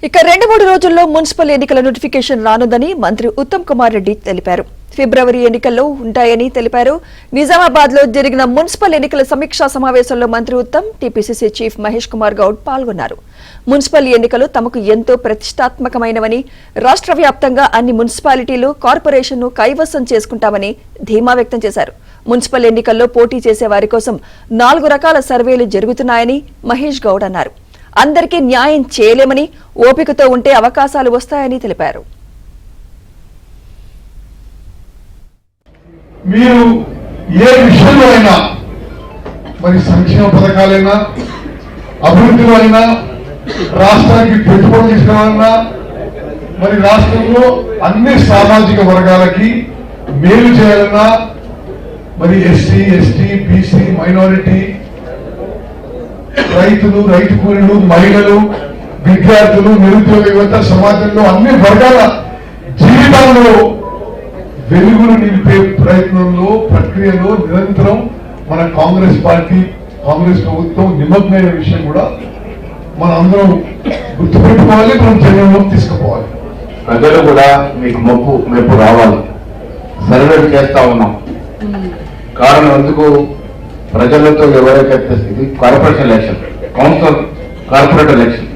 ఇక 2-3 రోజుల్లో మున్సిపల్ ఎన్నికల నోటిఫికేషన్ రానుందని మంత్రి ఉత్తమ్ కుమార్ రెడ్డి తెలిపారు. ఫిబ్రవరి ఎన్నికల్లో ఉంటాయని తెలిపారు. నిజామాబాద్ లో జరిగిన మున్సిపల్ ఎన్నికల సమీక్షా సమావేశంలో మంత్రి ఉత్తమ్, టీపీసీసీ చీఫ్ మహేష్ కుమార్ గౌడ్ పాల్గొన్నారు. మున్సిపల్ ఎన్నికలు తమకు ఎంతో ప్రతిష్టాత్మకమైనవని, రాష్ట్ర వ్యాప్తంగా అన్ని మున్సిపాలిటీలు, కార్పొరేషన్ను కైవసం చేసుకుంటామని ధీమా వ్యక్తం చేశారు. మున్సిపల్ ఎన్నికల్లో పోటీ చేసే వారి కోసం 4 రకాల సర్వేలు జరుగుతున్నాయని మహేష్ గౌడ్ అన్నారు. అందరికీ న్యాయం చేయలేమని, ఓపికతో ఉంటే అవకాశాలు వస్తాయని తెలిపారు. మీరు ఏ విషయంలో అయినా, మరి సంక్షేమ పథకాలైనా, అభివృద్ధిలో అయినా, రాష్ట్రానికి పెట్టుబడులు తీసుకోవాలన్నా, మరి రాష్ట్రంలో అన్ని సామాజిక వర్గాలకి మేలు చేయాలన్నా, మరి ఎస్సీ, ఎస్టీ, బీసీ, మైనారిటీ, రైతులు, రైతు కూలీలు, మహిళలు, విద్యార్థులు, నిరుద్యోగ యువత, సమాజంలో అన్ని వర్గాల జీవితాల్లో వెలుగులు నింపే ప్రయత్నంలో, ప్రక్రియలో నిరంతరం మన కాంగ్రెస్ పార్టీ, కాంగ్రెస్ ప్రభుత్వం నిమగ్నమైన విషయం కూడా మనం అందరం గుర్తుపెట్టుకోవాలి, మనం జనంలోకి తీసుకుపోవాలి. ప్రజలు కూడా మీకు మెప్పు రావాలి. సర్వేలు చేస్తా ఉన్నాం. కారణం ఎందుకు, ప్రజలతో ఎవరైతే ఇది corporation election, council corporate election,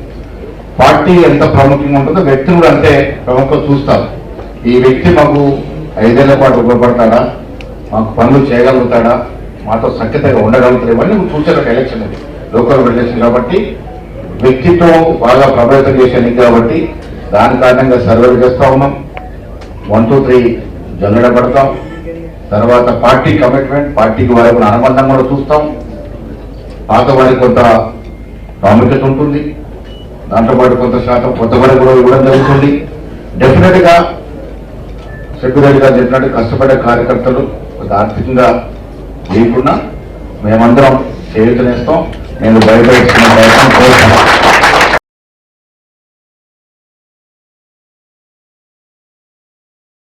party ఎంత ప్రాముఖ్యంగా ఉంటుందో వ్యక్తి కూడా అంతే ప్రముఖంగా చూస్తారు. ఈ వ్యక్తి మాకు 5 ఏళ్ల పాటు ఉపయోగపడతాడా, మాకు పనులు చేయగలుగుతాడా, మాతో సఖ్యతగా ఉండగలుగుతారు, ఇవన్నీ చూసే ఎలక్షన్ ఇది, లోకల్ ఎలక్షన్ కాబట్టి వ్యక్తితో బాగా ప్రభావితం చేసే ఎన్నిక కాబట్టి దాని కారణంగా సర్వేలు చేస్తూ ఉన్నాం. 1, 2, 3 జల్లెడ పడతాం. తర్వాత పార్టీ కమిట్మెంట్, పార్టీకి వారికి అనుబంధం కూడా చూస్తాం. పాత వారికి కొంత ప్రాముఖ్యత ఉంటుంది, దాంతో పాటు కొంత శాతం కొత్త వారికి కూడా ఇవ్వడం జరుగుతుంది. డెఫినెట్ గా సెక్యూరిటీ గారు చెప్పినట్టు కష్టపడే కార్యకర్తలు కొంత ఆర్థికంగా లేకున్నా మేమందరం చేయూతనేస్తాం. నేను బయట ప్రయత్నం కోరుతున్నాను.